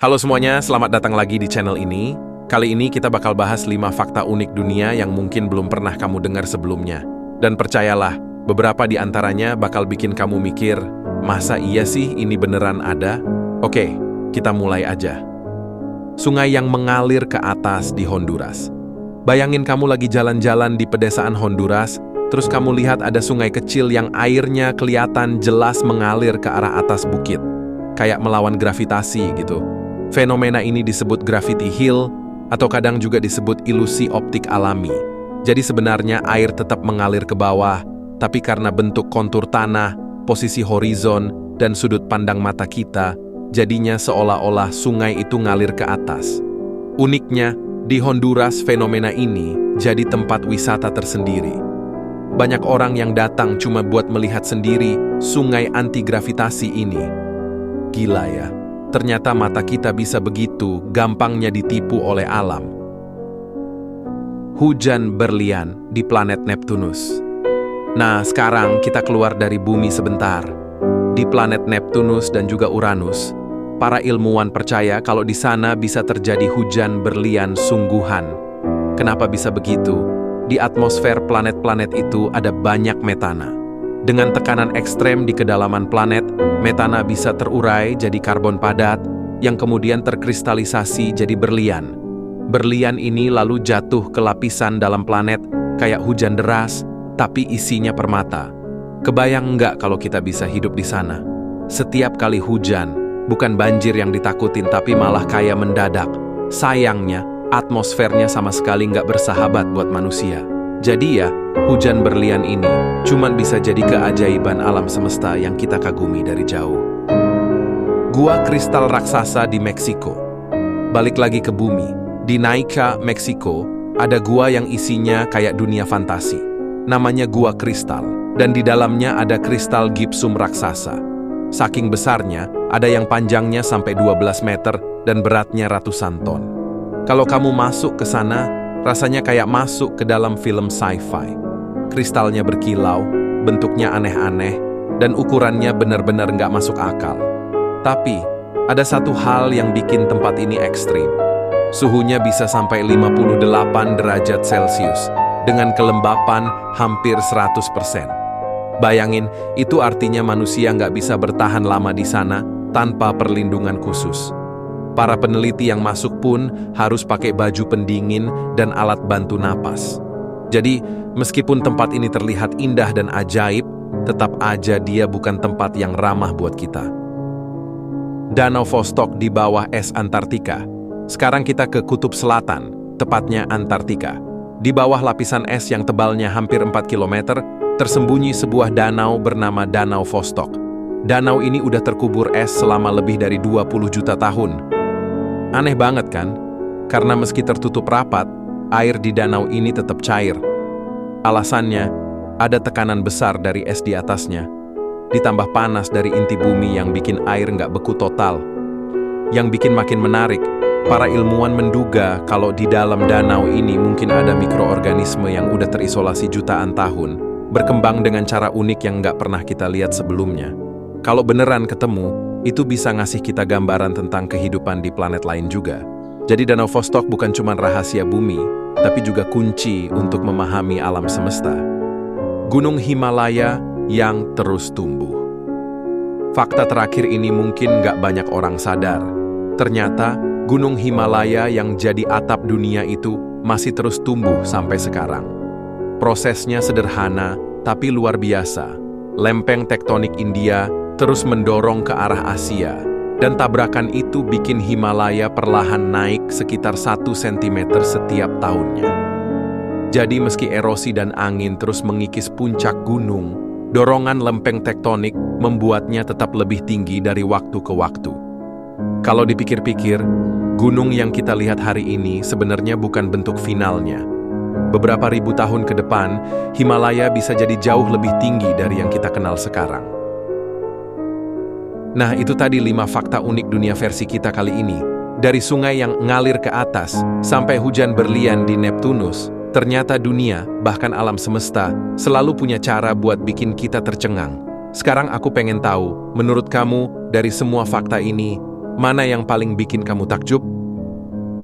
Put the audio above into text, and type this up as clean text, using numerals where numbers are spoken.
Halo semuanya, selamat datang lagi di channel ini. Kali ini kita bakal bahas 5 fakta unik dunia yang mungkin belum pernah kamu dengar sebelumnya. Dan percayalah, beberapa di antaranya bakal bikin kamu mikir, masa iya sih ini beneran ada? Oke, kita mulai aja. Sungai yang mengalir ke atas di Honduras. Bayangin kamu lagi jalan-jalan di pedesaan Honduras, terus kamu lihat ada sungai kecil yang airnya kelihatan jelas mengalir ke arah atas bukit. Kayak melawan gravitasi gitu. Fenomena ini disebut gravity hill atau kadang juga disebut ilusi optik alami. Jadi sebenarnya air tetap mengalir ke bawah, tapi karena bentuk kontur tanah, posisi horizon, dan sudut pandang mata kita, jadinya seolah-olah sungai itu ngalir ke atas. Uniknya, di Honduras fenomena ini jadi tempat wisata tersendiri. Banyak orang yang datang cuma buat melihat sendiri sungai anti-gravitasi ini. Gila ya. Ternyata mata kita bisa begitu gampangnya ditipu oleh alam. Hujan berlian di planet Neptunus. Nah, sekarang kita keluar dari bumi sebentar. Di planet Neptunus dan juga Uranus, para ilmuwan percaya kalau di sana bisa terjadi hujan berlian sungguhan. Kenapa bisa begitu? Di atmosfer planet-planet itu ada banyak metana. Dengan tekanan ekstrem di kedalaman planet, metana bisa terurai jadi karbon padat yang kemudian terkristalisasi jadi berlian. Berlian ini lalu jatuh ke lapisan dalam planet kayak hujan deras, tapi isinya permata. Kebayang nggak kalau kita bisa hidup di sana? Setiap kali hujan, bukan banjir yang ditakutin tapi malah kayak mendadak. Sayangnya, atmosfernya sama sekali nggak bersahabat buat manusia. Jadi ya, hujan berlian ini cuman bisa jadi keajaiban alam semesta yang kita kagumi dari jauh. Gua kristal raksasa di Meksiko. Balik lagi ke bumi. Di Naica, Meksiko, ada gua yang isinya kayak dunia fantasi. Namanya gua kristal, dan di dalamnya ada kristal gipsum raksasa. Saking besarnya, ada yang panjangnya sampai 12 meter dan beratnya ratusan ton. Kalau kamu masuk ke sana, rasanya kayak masuk ke dalam film sci-fi. Kristalnya berkilau, bentuknya aneh-aneh, dan ukurannya benar-benar nggak masuk akal. Tapi, ada satu hal yang bikin tempat ini ekstrim. Suhunya bisa sampai 58 derajat Celcius, dengan kelembapan hampir 100%. Bayangin, itu artinya manusia nggak bisa bertahan lama di sana tanpa perlindungan khusus. Para peneliti yang masuk pun harus pakai baju pendingin dan alat bantu napas. Jadi, meskipun tempat ini terlihat indah dan ajaib, tetap aja dia bukan tempat yang ramah buat kita. Danau Vostok di bawah es Antartika. Sekarang kita ke Kutub Selatan, tepatnya Antartika. Di bawah lapisan es yang tebalnya hampir 4 km, tersembunyi sebuah danau bernama Danau Vostok. Danau ini udah terkubur es selama lebih dari 20 juta tahun. Aneh banget kan? Karena meski tertutup rapat, air di danau ini tetap cair. Alasannya, ada tekanan besar dari es di atasnya, ditambah panas dari inti bumi yang bikin air nggak beku total. Yang bikin makin menarik, para ilmuwan menduga kalau di dalam danau ini mungkin ada mikroorganisme yang udah terisolasi jutaan tahun, berkembang dengan cara unik yang nggak pernah kita lihat sebelumnya. Kalau beneran ketemu, itu bisa ngasih kita gambaran tentang kehidupan di planet lain juga. Jadi Danau Vostok bukan cuma rahasia bumi, tapi juga kunci untuk memahami alam semesta. Gunung Himalaya yang terus tumbuh. Fakta terakhir ini mungkin nggak banyak orang sadar. Ternyata Gunung Himalaya yang jadi atap dunia itu masih terus tumbuh sampai sekarang. Prosesnya sederhana, tapi luar biasa. Lempeng tektonik India terus mendorong ke arah Asia, dan tabrakan itu bikin Himalaya perlahan naik sekitar 1 cm setiap tahunnya. Jadi meski erosi dan angin terus mengikis puncak gunung, dorongan lempeng tektonik membuatnya tetap lebih tinggi dari waktu ke waktu. Kalau dipikir-pikir, gunung yang kita lihat hari ini sebenarnya bukan bentuk finalnya. Beberapa ribu tahun ke depan, Himalaya bisa jadi jauh lebih tinggi dari yang kita kenal sekarang. Nah, itu tadi 5 fakta unik dunia versi kita kali ini. Dari sungai yang ngalir ke atas, sampai hujan berlian di Neptunus, ternyata dunia, bahkan alam semesta, selalu punya cara buat bikin kita tercengang. Sekarang aku pengen tahu, menurut kamu, dari semua fakta ini, Mana yang paling bikin kamu takjub?